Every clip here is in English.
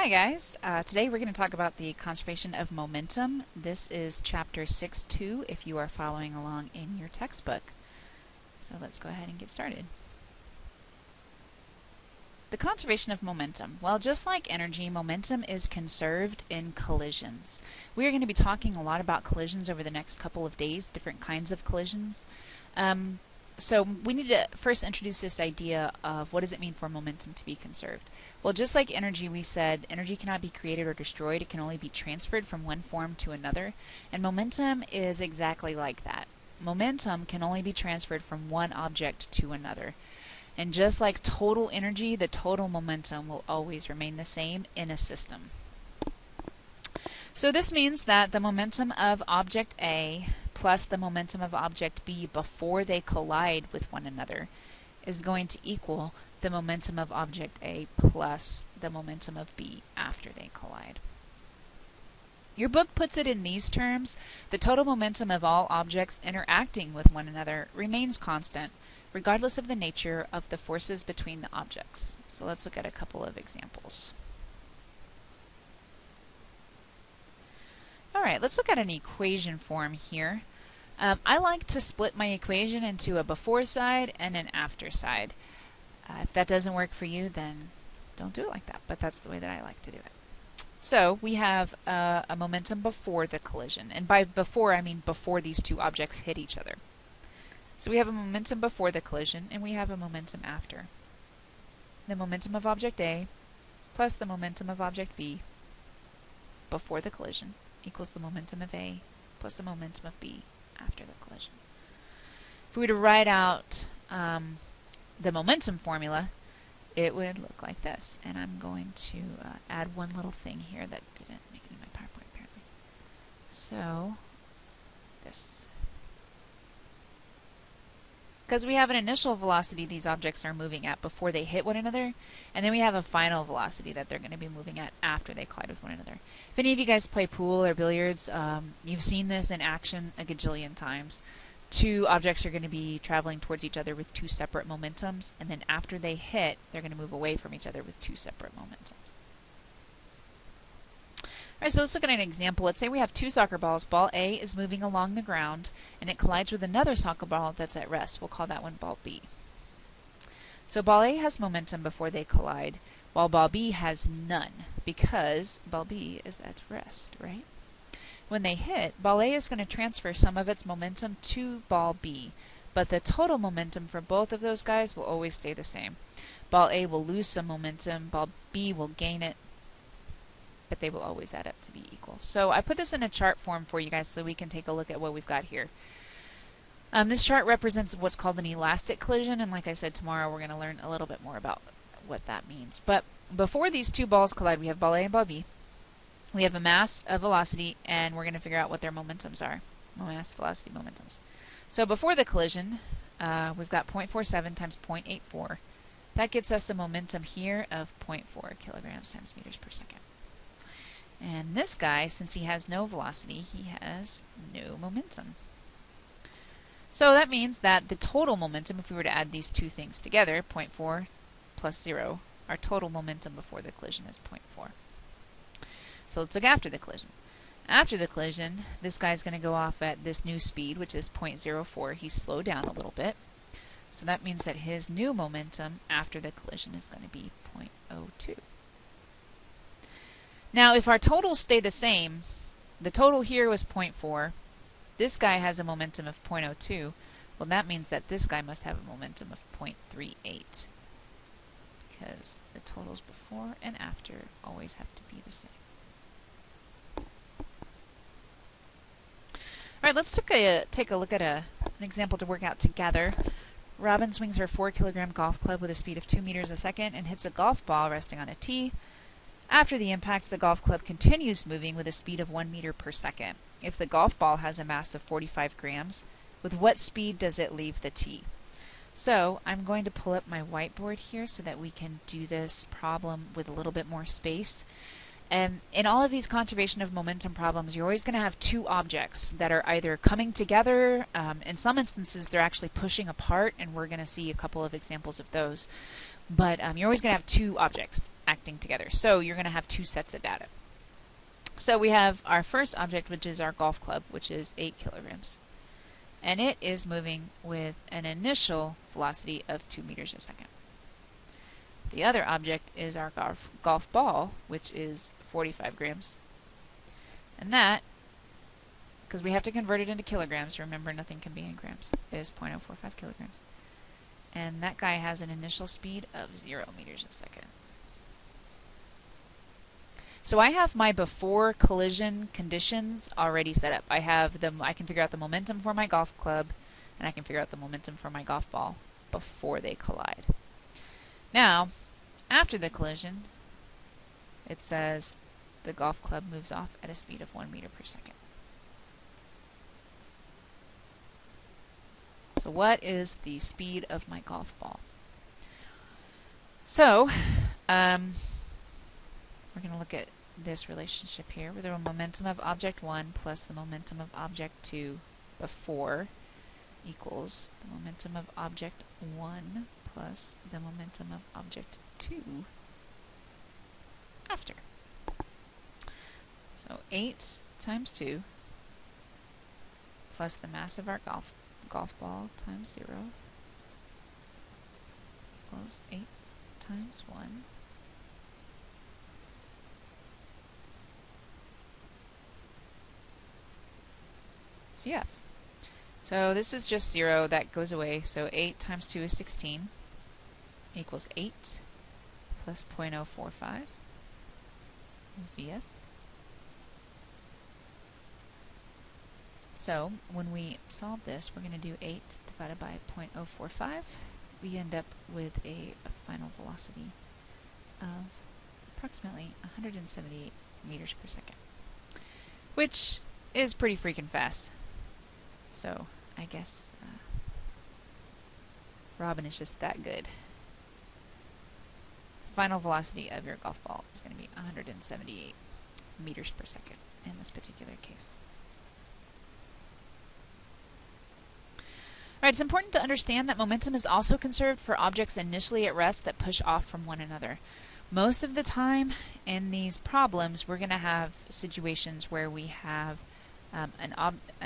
Hi guys, today we're going to talk about the conservation of momentum. This is chapter 6.2 if you are following along in your textbook. So let's go ahead and get started. The conservation of momentum. Well, just like energy, momentum is conserved in collisions. We are going to be talking a lot about collisions over the next couple of days, different kinds of collisions. So we need to first introduce this idea of what does it mean for momentum to be conserved. Well, just like energy, we said energy cannot be created or destroyed. It can only be transferred from one form to another. And momentum is exactly like that. Momentum can only be transferred from one object to another. And just like total energy, the total momentum will always remain the same in a system. So this means that the momentum of object A plus the momentum of object B before they collide with one another is going to equal the momentum of object A plus the momentum of B after they collide. Your book puts it in these terms: the total momentum of all objects interacting with one another remains constant, regardless of the nature of the forces between the objects. So let's look at a couple of examples. Alright, let's look at an equation form here. I like to split my equation into a before side and an after side. If that doesn't work for you, then don't do it like that, but that's the way that I like to do it. So we have a momentum before the collision, and by before I mean before these two objects hit each other. So we have a momentum before the collision, and we have a momentum after. The momentum of object A plus the momentum of object B before the collision equals the momentum of A plus the momentum of B after the collision. If we were to write out the momentum formula, it would look like this. And I'm going to add one little thing here that didn't make it in my PowerPoint apparently. So, this. Because we have an initial velocity these objects are moving at before they hit one another, and then we have a final velocity that they're going to be moving at after they collide with one another. If any of you guys play pool or billiards, you've seen this in action a gajillion times. Two objects are going to be traveling towards each other with two separate momentums, and then after they hit, they're going to move away from each other with two separate momentums. Alright, so let's look at an example. Let's say we have two soccer balls. Ball A is moving along the ground, and it collides with another soccer ball that's at rest. We'll call that one ball B. So ball A has momentum before they collide, while ball B has none, because ball B is at rest, right? When they hit, ball A is going to transfer some of its momentum to ball B, but the total momentum for both of those guys will always stay the same. Ball A will lose some momentum, ball B will gain it, but they will always add up to be equal. So I put this in a chart form for you guys so we can take a look at what we've got here. This chart represents what's called an elastic collision, and like I said, tomorrow we're going to learn a little bit more about what that means. But before these two balls collide, we have ball A and ball B. We have a mass, a velocity, and we're going to figure out what their momentums are. Mass, velocity, momentums. So before the collision, we've got 0.47 times 0.84. That gets us a momentum here of 0.4 kilograms times meters per second. And this guy, since he has no velocity, he has no momentum. So that means that the total momentum, if we were to add these two things together, 0.4 plus 0, our total momentum before the collision is 0.4. So let's look after the collision. After the collision, this guy's going to go off at this new speed, which is 0.04. He's slowed down a little bit. So that means that his new momentum after the collision is going to be 0.02. Now, if our totals stay the same, the total here was 0.4. This guy has a momentum of 0.02. Well, that means that this guy must have a momentum of 0.38. Because the totals before and after always have to be the same. Alright, let's take a look at an example to work out together. Robin swings her 4-kilogram golf club with a speed of 2 meters a second and hits a golf ball resting on a tee. After the impact, the golf club continues moving with a speed of 1 meter per second. If the golf ball has a mass of 45 grams, with what speed does it leave the tee? So I'm going to pull up my whiteboard here so that we can do this problem with a little bit more space. And in all of these conservation of momentum problems, you're always going to have two objects that are either coming together, in some instances they're actually pushing apart, and we're going to see a couple of examples of those. But you're always going to have two objects connecting together. So you're going to have two sets of data. So we have our first object, which is our golf club, which is 8 kilograms. And it is moving with an initial velocity of 2 meters a second. The other object is our golf ball, which is 45 grams. And that, because we have to convert it into kilograms, remember nothing can be in grams, is 0.045 kilograms. And that guy has an initial speed of 0 meters a second. So I have my before collision conditions already set up. I can figure out the momentum for my golf club, and I can figure out the momentum for my golf ball before they collide. Now, after the collision, it says the golf club moves off at a speed of 1 meter per second. So what is the speed of my golf ball? So, we're going to look at this relationship here, where the momentum of object 1 plus the momentum of object 2 before equals the momentum of object 1 plus the momentum of object 2 after. So 8 times 2 plus the mass of our golf ball times 0 equals 8 times 1 VF. So this is just 0, that goes away, so 8 times 2 is 16 equals 8 plus 0.045 is VF. So when we solve this, we're going to do 8 divided by 0.045. We end up with a final velocity of approximately 178 meters per second, which is pretty freaking fast. So I guess Robin is just that good. The final velocity of your golf ball is going to be 178 meters per second in this particular case. Alright, it's important to understand that momentum is also conserved for objects initially at rest that push off from one another. Most of the time in these problems, we're going to have situations where we have an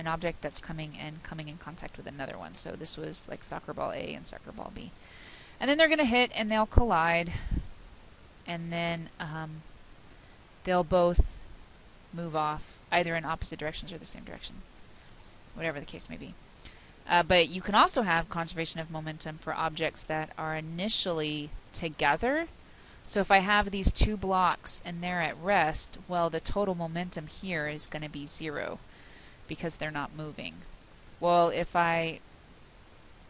object that's coming in contact with another one. So this was like soccer ball A and soccer ball B. And then they're going to hit and they'll collide, and then they'll both move off either in opposite directions or the same direction, whatever the case may be. But you can also have conservation of momentum for objects that are initially together. So if I have these two blocks and they're at rest, well, the total momentum here is going to be 0 because they're not moving. Well, if I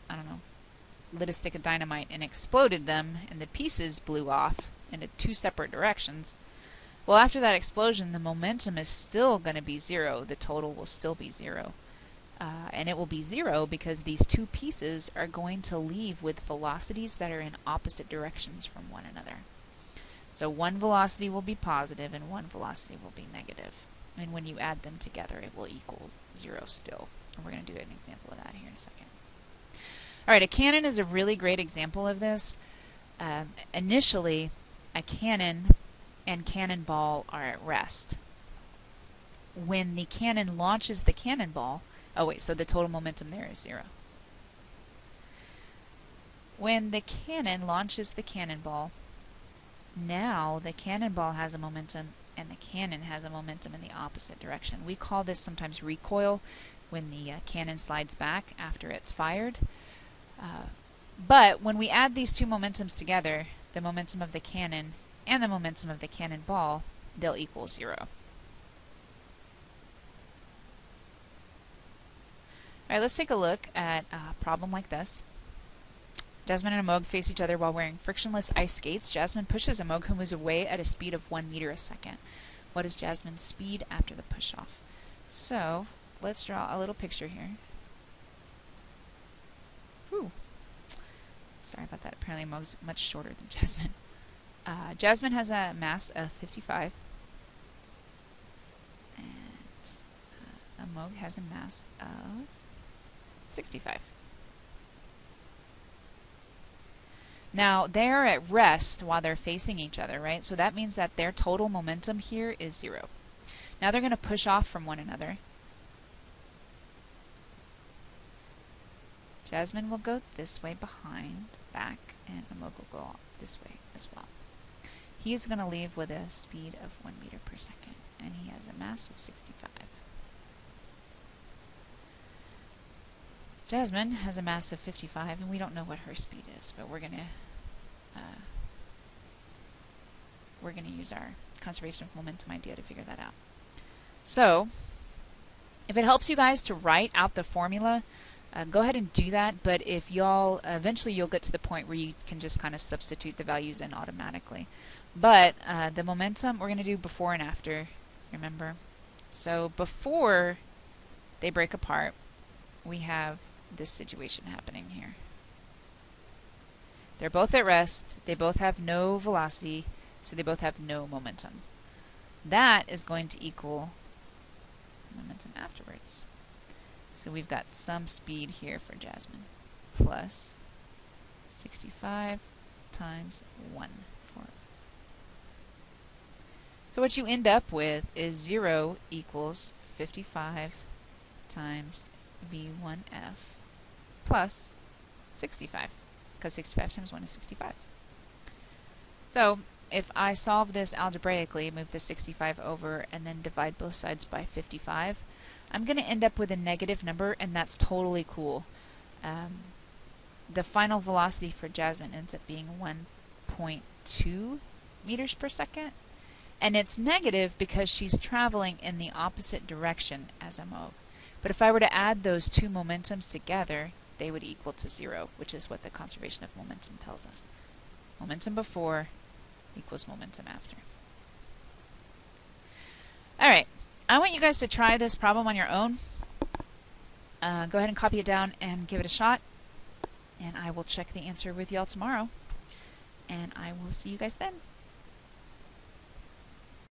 don't know, lit a stick of dynamite and exploded them and the pieces blew off into two separate directions, well, after that explosion, the momentum is still going to be 0. The total will still be 0. And it will be 0 because these two pieces are going to leave with velocities that are in opposite directions from one another. So one velocity will be positive and one velocity will be negative. And when you add them together, it will equal 0 still. And we're going to do an example of that here in a second. Alright, a cannon is a really great example of this. Initially, a cannon and cannonball are at rest. When the cannon launches the cannonball, oh wait, so the total momentum there is 0. When the cannon launches the cannonball, now the cannonball has a momentum and the cannon has a momentum in the opposite direction. We call this sometimes recoil when the cannon slides back after it's fired. But when we add these two momentums together, the momentum of the cannon and the momentum of the cannonball, they'll equal 0. Alright, let's take a look at a problem like this. Jasmine and Amog face each other while wearing frictionless ice skates. Jasmine pushes Amog, who moves away at a speed of 1 meter a second. What is Jasmine's speed after the push-off? So, let's draw a little picture here. Whew. Sorry about that. Apparently Amog's much shorter than Jasmine. Jasmine has a mass of 55. And Amog has a mass of 65. Now, they're at rest while they're facing each other, right? So that means that their total momentum here is 0. Now they're going to push off from one another. Jasmine will go this way behind, back, and Amok will go this way as well. He is going to leave with a speed of 1 meter per second, and he has a mass of 65. Jasmine has a mass of 55, and we don't know what her speed is, but we're gonna use our conservation of momentum idea to figure that out. So, if it helps you guys to write out the formula, go ahead and do that. But if y'all eventually you'll get to the point where you can just kind of substitute the values in automatically. But the momentum we're gonna do before and after. Remember, so before they break apart, we have this situation happening here. They're both at rest, they both have no velocity, so they both have no momentum. That is going to equal momentum afterwards. So we've got some speed here for Jasmine, plus 65 times 1 for. So what you end up with is 0 equals 55 times V1F plus 65, because 65 times 1 is 65. So if I solve this algebraically, move the 65 over, and then divide both sides by 55, I'm going to end up with a negative number, and that's totally cool. The final velocity for Jasmine ends up being 1.2 meters per second, and it's negative because she's traveling in the opposite direction as Amok. But if I were to add those two momentums together, they would equal to 0, which is what the conservation of momentum tells us. Momentum before equals momentum after. Alright, I want you guys to try this problem on your own. Go ahead and copy it down and give it a shot. And I will check the answer with y'all tomorrow. And I will see you guys then.